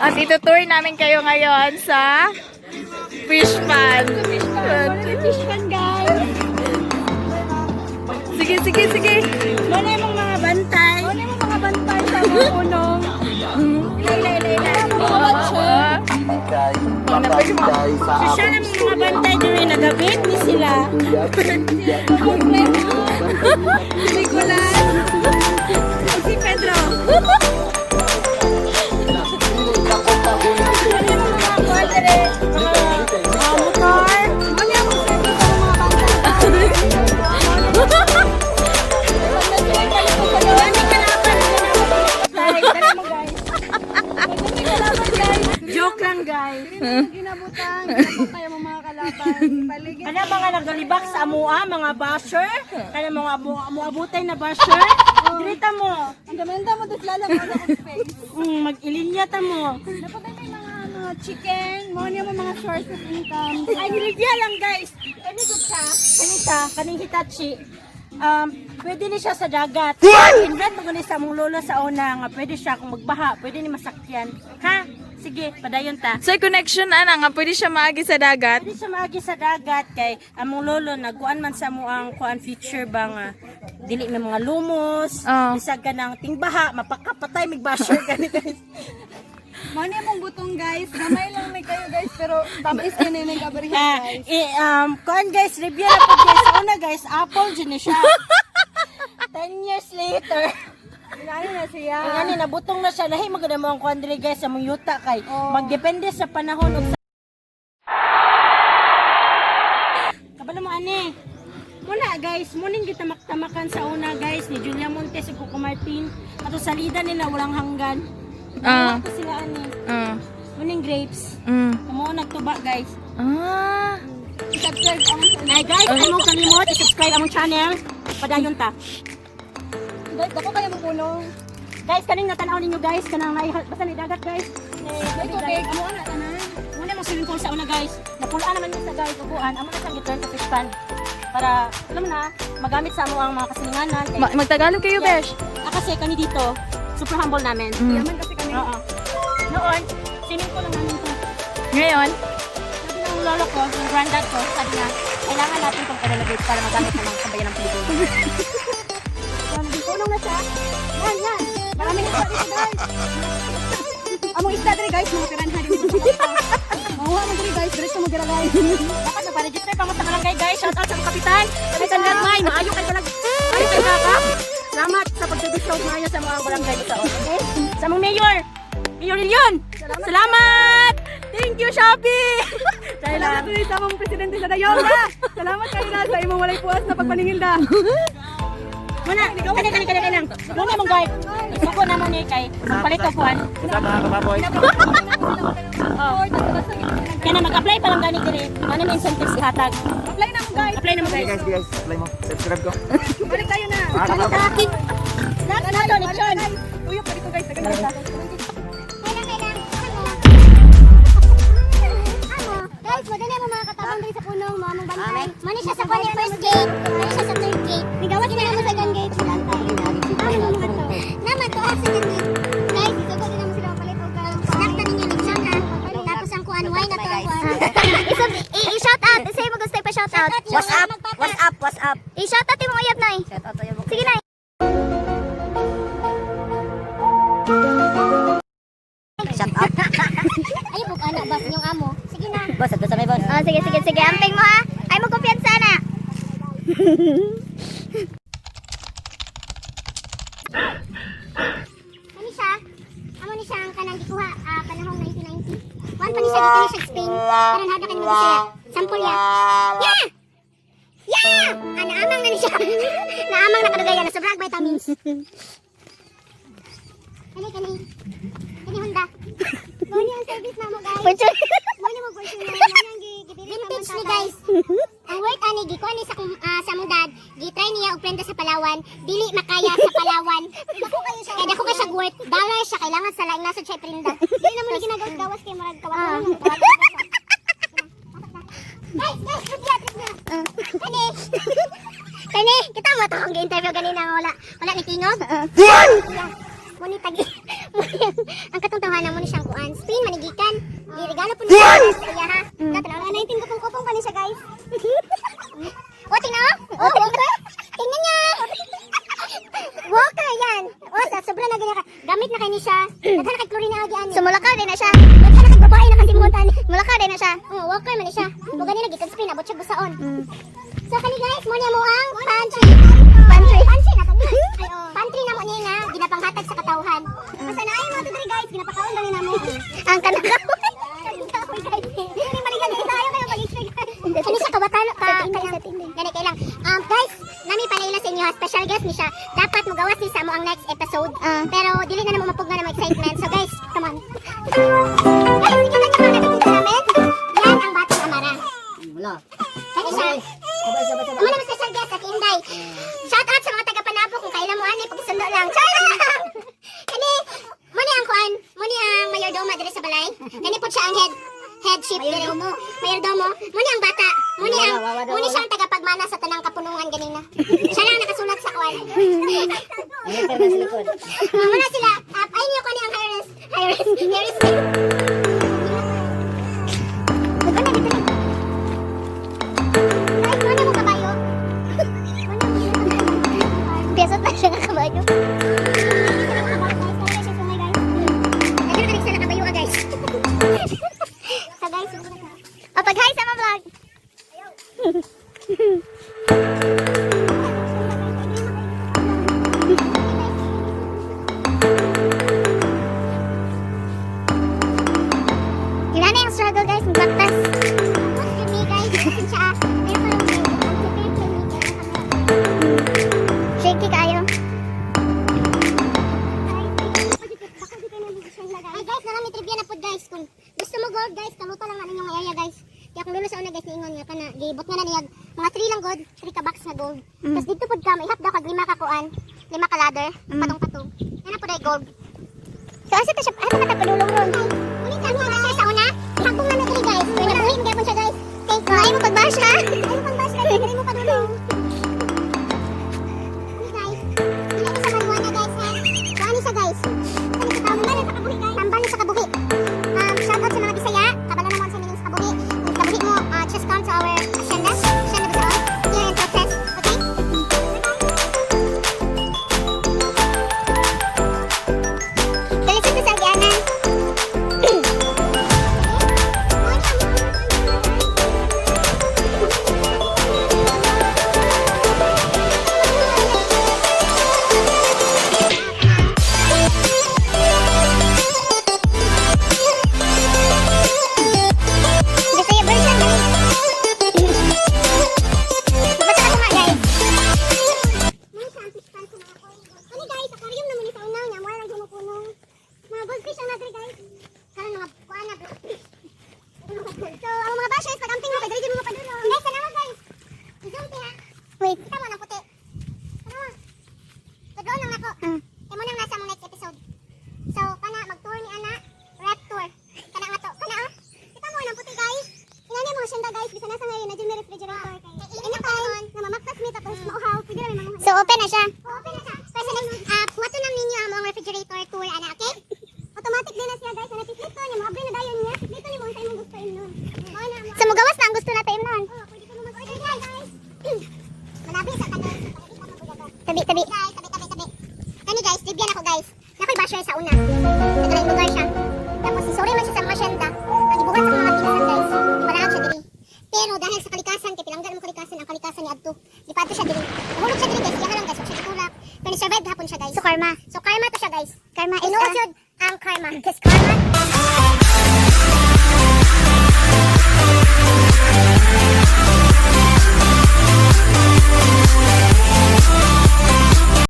At itutour namin kayo ngayon sa fish pond. Fish pan, guys. Sige, sige, sige. Muna yung mga bantay. Muna yung mga bantay sa mga unong. Ilay. Mga bantay. Siya ng mga bantay din nagabit ni sila. Nicolas. Si Pedro. Joke lang, guys. Ginabutan tayo mga kalaban. Kana mga nagalibak sa amua, mga basher. Kana mga muabutay na basher. Dirita mo. Ang gamenda mo dos lalang mo sa face. Mag-ilinya ta mo. Dapat may mga chicken, mo niya mga source of income. Ay nilidya lang, guys. Kani gud siya, kaning Hitachi. Pwede ni siya sa dagat. Invent mo gani sa mong lolo sa una nga pwede siya kung magbaha, pwede ni masakyan. Ha? Sige, padayon ta. So, connection ana nga, pwede siya maagi sa dagat. Pwede siya maagi sa dagat kay among lolo nagkuan man sa mo ang kuan feature ba nga dili may mga lumos, bisag ka ng tingbaha, mapakapatay mig basher gani guys. Mani mong butong guys, gamay lang may kayo guys, pero tamis yun yung nagkabarihan guys. Kuan guys, review na po guys. Una guys, apple dyan na siya. 10 years later. Inani na siya. Ingani nabutong na siya. Lahi maganda mo ang kuan diri guys sa mong yuta kay magdepende sa panahon ug sa kabalo mo ani. Muna guys, muning gitamak-tamakan sa una guys ni Julia Montes ug Coco Martin. Ato salida nila walang hanggan. Ito sila ani. Muning grapes. Amo nagtuba guys. I-subscribe ang Ay guys, ano kalimot i-subscribe among channel. Padayon ta. guys, dako kayo magpunong. Guys, kaning natanaw ninyo guys, kanang basta ni dagat guys. May tubig, amo na tanan. Muna mong swimming pool sa una guys. Napulaan naman yun sa guys, upuan. Amo na siyang return sa fish pan. Para, alam na, magamit sa amo ang mga kasilinganan. Magtagalog kayo, Besh. Kasi kani dito, super humble namin. Yaman kasi kami. Oo. Noon, swimming pool lang namin ito. Ngayon, Sabi ng lolo ko, yung granddad ko, sabi niya, kailangan natin itong pag-elevate para magamit naman sa bayan ng Pilipinas. Punong na siya. Yan. Maraming isda dito guys. Among isda diri guys, mga piranha dito sa kapita. Mahuha mo diri guys, diretso mo gira guys. Dapat magpa-register pa mo sa barangay guys. Shout out sa mga kapitan. Kapitan Gagmay, maayo kay talag. Maayo kay kakap. Salamat sa pag-show maayo sa mga barangay dito. Okay? Sa mga mayor. Mayor Lilion. Salamat! Thank you, Shopee! Salamat diri sa among presidente sa Dayaw na. Salamat kayo na sa imong walay puwas na pagpaningilda. Muna, kani lang. Muna mong guard. Isuko naman ni kay palit ko puan. Kasama mga kababoy. Kaya na mag-apply pa lang gani diri. Anong incentives ihatag? Apply na mo guys. Apply na mo guys. Guys, apply mo. Subscribe ko. Balik tayo na. Mga kababoy. Nato ni Chon. Uyok pa dito guys, tagal kita. Guys, maganda mo mga katabang dito sa punong mga mong bantay. Mani siya sa kanya first gate, mani siya sa third gate. Nigawat na mo sa second gate sa bantay. Amo mo to. Naman to sa second gate. Guys, isugo din mo sila palit og snack na ninyo ni Chang ha. Tapos ang kuan wine na to ang kuan. I-shout out, say mo gusto pa shout out. What's up? I-shout out mo uyab nay. Shout out uyab. Sige nay. Shout out. Ay, bug anak bas yung amo. Sige na. Boss, ato sa may boss. Oh, sige. Amping mo ha. Ay mo kumpiyansa na. Amo ni siya ang kanang gikuha panahong 1990. One pa ni siya dito ni siya Spain. Karon hada kay mo siya. Sample ya. Yeah! Naamang na ni siya. Naamang na kadagaya na sobrang vitamins. Kani Honda. Muni ang service na mo guys. Muni mo version na vintage ni guys. Ang worth ani gikuha ni sa mudad, gitry niya og prenda sa Palawan, dili makaya sa Palawan. Kaya dako kay siya worth, dollar siya kailangan sa laing nasod siya prenda. Dili na mo ni ginagawas kay marag kawan. Guys, Kani, kita mo to kung gi-interview ganina wala ni tingog. Muni tagi. Ang katungtawanan mo ni siyang kuan. Spain, manigikan. Regalo po niya sa iya ha. Tatanaw na 19 kupong-kupong pa niya siya guys. O, tingnan o. O, Walker. Tingnan niya. Walker yan. O, sobrang na ganyan ka. Gamit na kayo ni siya. Naghan na kay Chlorine agian. So, mulakaw din na siya. Naghan na kay babae na kasimutan. Mulakaw din na siya. Walker man ni siya. Bugan niya nagitag Spain. Abot siya busaon. So, kani guys, mo niya mo ang pantry. Pantry? Pantry na kani. Pantry na mo niya nga. Ginapanghatag sa katawhan. Basta na ay mga tudri guys. Ginapakaon na niya mo. Ang kanakaw. Kanakaw guys. Hindi maligan. Isayo kayo mag-expect guys. Kani siya kabatalo ka. Gani kay lang. Guys, nami panaila sa inyo ha. Special guest ni siya. Dapat magawas ni sa mo ang next episode. Pero dili na naman mapugna na mo excitement. So guys, come on. Guys, ito na yung mga nakikita namin. Yan ang batang amara. Wala. Kani siya. Amo naman special guest at Inday. Shout out sa mga taga-Panapo kung kailan mo ani pagsundo lang. Shout out! Kani, mo ni ang kuan, mo ni ang mayordomo diri sa balay. Kani po siya ang headship diri. Mayordomo. Mo ni ang bata. Mo ni siyang tagapagmana sa tanang kapunungan ganina. Siya lang nakasulat sa kuan. Mo na sila. Ay niyo ko ni ang high-risk. Biasa tak siya nga kabayo. Nagkakarik sa nakabayo ka guys. Sa guys, pag-hi sa mga vlog. Gila na yung struggle guys, magbaktas. Kami guys, isin siya. Shaky kayo. Ay guys, narami trivia na po guys. Kung gusto mo gold guys, kamuto lang namin yung area guys. Kaya kung lulo sa una guys, niingon nga ka na, gibot nga na niya, mga 3 lang gold, 3 ka box na gold. Tapos dito po ka, may hap daw kag 5 ka kuan, 5 ka ladder, patong-patong. Yan na po dahil gold. So asa ta siya, ano ka tapadulong ron? Ulit lang nga na siya sa una, hapong na nagli guys. May nabuhin mo siya guys. Thank you. Ay mo pagbash ha? Ay mo pagbash guys, hindi mo padulong. Tambal sa kabuhi. Shout out sa mga Bisaya. Kabalo naman sa meaning sa kabuhi. Kung kabuhi mo, just come to our Hacienda. Hacienda Basaon. Here in Process. Okay? Kalisod na sa agianan. Bisaya version dali. Magbasa ako nga guys. May campus pan sa mga coin. Ano guys, aquarium naman ni sa una niya. Mura lang humupunong. Mga goldfish ang natin guys. Karon mga kuana bro. So, ang mga bashers, pag-amping mo, pwede mo mapadulong. Guys, salamat guys. I-zoom ha. Wait. Kita mo ng puti. Tara. Tadloon lang ako. Imo nang nasa mong next episode. So, kana mag-tour ni Ana. Rep tour. Kana nga to. Kana oh. Kita mo ng puti guys. Ingani mo siya guys. Bisa nasa ngayon na dyan may refrigerator kay. Ina karon na mamaktas mi tapos mauhaw. Pwede na may mga. So, open na siya. Open na siya. Kasi wato nang ninyo ang mga refrigerator tour ana, okay? Automatic din na siya guys. Ana tiklito niya, maabri na dayon niya. Tiklito ni mo sa imong gusto imnon. So, mugawas na ang gusto natin imnon. Oh, pwede ka mo mag-order guys. Manabi sa kanal. Tabi. Kani guys, trivia na ko guys. Nakoy basher sa una. Nagray lugar siya. Tapos sorry man siya sa mga syenta. Nagibuhat sa mga pinasan guys. Ibaraan siya diri. Pero dahil sa kalikasan, kay pilanggan mo kalikasan, ang kalikasan ni Adto. Lipato siya diri. Nahulog siya diri guys. Kaya lang guys, wag siya itulak. Pero ni-survive hapon siya guys. So karma to siya guys. Karma is inuod yun ang karma. Because karma